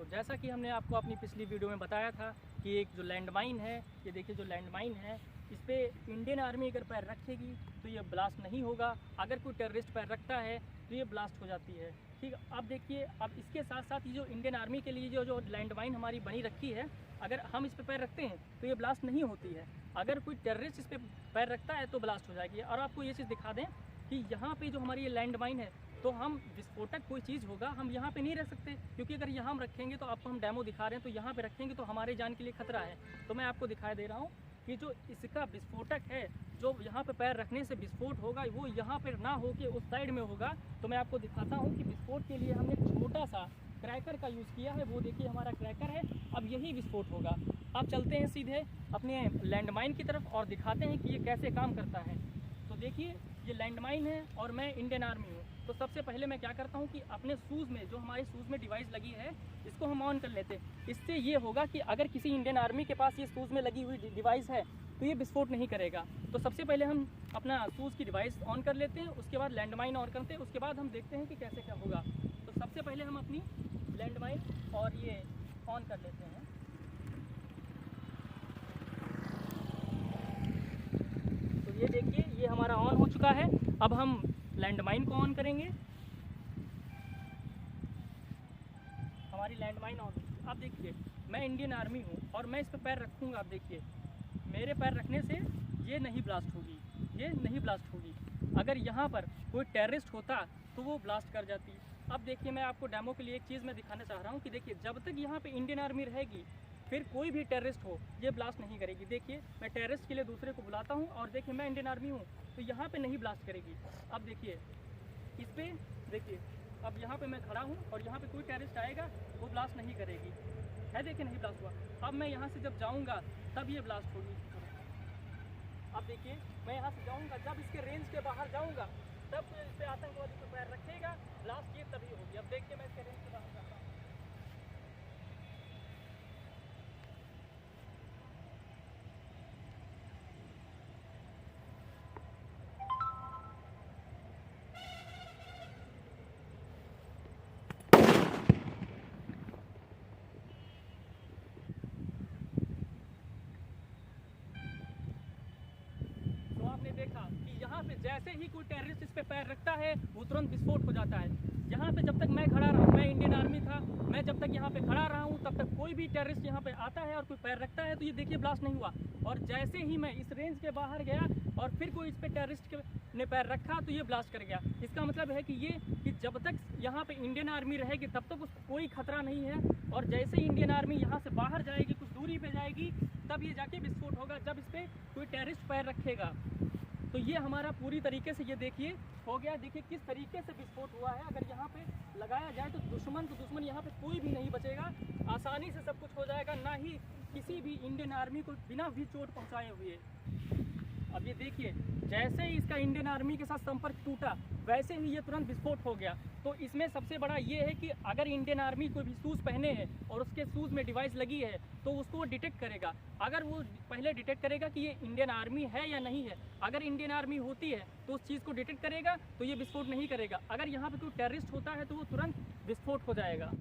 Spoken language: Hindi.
जैसा कि हमने आपको अपनी पिछली वीडियो में बताया था कि एक जो लैंडमाइन है, ये देखिए जो लैंडमाइन है, इस पर इंडियन आर्मी अगर पैर रखेगी तो ये ब्लास्ट नहीं होगा। अगर कोई टेररिस्ट पैर रखता है तो ये ब्लास्ट हो जाती है। ठीक है, अब देखिए, अब इसके साथ साथ ये जो इंडियन आर्मी के लिए जो लैंडमाइन हमारी बनी रखी है, अगर हम इस पर पैर रखते हैं तो ये ब्लास्ट नहीं होती है। अगर कोई टेररिस्ट इस पर पैर रखता है तो ब्लास्ट हो जाएगी। और आपको ये चीज़ दिखा दें कि यहाँ पे जो हमारी ये लैंडमाइन है, तो हम विस्फोटक कोई चीज़ होगा, हम यहाँ पे नहीं रह सकते, क्योंकि अगर यहाँ हम रखेंगे तो आपको हम डेमो दिखा रहे हैं, तो यहाँ पे रखेंगे तो हमारे जान के लिए खतरा है। तो मैं आपको दिखाई दे रहा हूँ कि जो इसका विस्फोटक है, जो यहाँ पे पैर रखने से विस्फोट होगा, वो यहाँ पर ना हो के उस साइड में होगा। तो मैं आपको दिखाता हूँ कि विस्फोट के लिए हमने छोटा सा क्रैकर का यूज़ किया है। वो देखिए हमारा क्रैकर है, अब यही विस्फोट होगा। अब चलते हैं सीधे अपने लैंडमाइन की तरफ और दिखाते हैं कि ये कैसे काम करता है। तो देखिए, ये लैंडमाइन है और मैं इंडियन आर्मी हूँ। तो सबसे पहले मैं क्या करता हूँ कि अपने शूज़ में, जो हमारे शूज़ में डिवाइस लगी है, इसको हम ऑन कर लेते हैं। इससे ये होगा कि अगर किसी इंडियन आर्मी के पास ये शूज़ में लगी हुई डिवाइस है तो ये विस्फोट नहीं करेगा। तो सबसे पहले हम अपना शूज़ की डिवाइस ऑन कर लेते हैं, उसके बाद लैंडमाइन ऑन करते हैं, उसके बाद हम देखते हैं कि कैसे क्या होगा। तो सबसे पहले हम अपनी लैंडमाइन और ये ऑन कर लेते हैं। तो ये देखिए, ये हमारा ऑन हो चुका है। अब हम लैंडमाइन को ऑन करेंगे। हमारी लैंडमाइन ऑन। अब देखिए, मैं इंडियन आर्मी हूँ और मैं इस पर पैर रखूँगा। आप देखिए, मेरे पैर रखने से ये नहीं ब्लास्ट होगी, ये नहीं ब्लास्ट होगी। अगर यहाँ पर कोई टेररिस्ट होता तो वो ब्लास्ट कर जाती। अब देखिए, मैं आपको डेमो के लिए एक चीज़ मैं दिखाना चाह रहा हूँ कि देखिए, जब तक यहाँ पे इंडियन आर्मी रहेगी, फिर कोई भी टेररिस्ट हो ये ब्लास्ट नहीं करेगी। देखिए, मैं टेररिस्ट के लिए दूसरे को बुलाता हूँ और देखिए, मैं इंडियन आर्मी हूँ तो यहाँ पे नहीं ब्लास्ट करेगी। अब देखिए, इस पर देखिए, अब यहाँ पे मैं खड़ा हूँ और यहाँ पे कोई टेररिस्ट आएगा वो ब्लास्ट नहीं करेगी है। देखिए, नहीं ब्लास्ट हुआ। अब मैं यहाँ से जब जाऊँगा तब ये ब्लास्ट होगी। अब देखिए, मैं यहाँ से जाऊँगा, जब इसके रेंज के बाहर जाऊँगा तब इस पर आतंकवादी को पैर रखेगा, ब्लास्ट ये तभी होगी। अब देखिए, मैं इसके रेंज के बाहर जाता हूँ। देखा कि यहाँ पे जैसे ही कोई टेररिस्ट इस पे पैर रखता है वो तुरंत विस्फोट हो जाता है। यहाँ पे जब तक मैं खड़ा रहा, मैं इंडियन आर्मी था, मैं जब तक यहाँ पे खड़ा रहा हूँ तब तक कोई भी टेररिस्ट यहाँ पे आता है और कोई पैर रखता है तो ये देखिए ब्लास्ट नहीं हुआ। और जैसे ही मैं इस रेंज के बाहर गया और फिर कोई इस पे टेररिस्ट ने पैर रखा तो ये ब्लास्ट कर गया। इसका मतलब है कि जब तक यहाँ पे इंडियन आर्मी रहेगी तब तक उसको कोई खतरा नहीं है, और जैसे ही इंडियन आर्मी यहाँ से बाहर जाएगी, कुछ दूरी पे जाएगी, तब ये जाके विस्फोट होगा, जब इस पर कोई टेररिस्ट पैर रखेगा। तो ये हमारा पूरी तरीके से ये देखिए हो गया। देखिए किस तरीके से विस्फोट हुआ है। अगर यहाँ पे लगाया जाए तो दुश्मन यहाँ पे कोई भी नहीं बचेगा, आसानी से सब कुछ हो जाएगा, ना ही किसी भी इंडियन आर्मी को बिना भी चोट पहुँचाए हुए। अब ये देखिए, जैसे ही इसका इंडियन आर्मी के साथ संपर्क टूटा वैसे ही ये तुरंत विस्फोट हो गया। तो इसमें सबसे बड़ा ये है कि अगर इंडियन आर्मी कोई भी शूज़ पहने हैं और उसके शूज़ में डिवाइस लगी है तो उसको वो डिटेक्ट करेगा। अगर वो पहले डिटेक्ट करेगा कि ये इंडियन आर्मी है या नहीं है, अगर इंडियन आर्मी होती है तो उस चीज़ को डिटेक्ट करेगा तो ये विस्फोट नहीं करेगा। अगर यहाँ पर कोई टेररिस्ट होता है तो वो तुरंत विस्फोट हो जाएगा।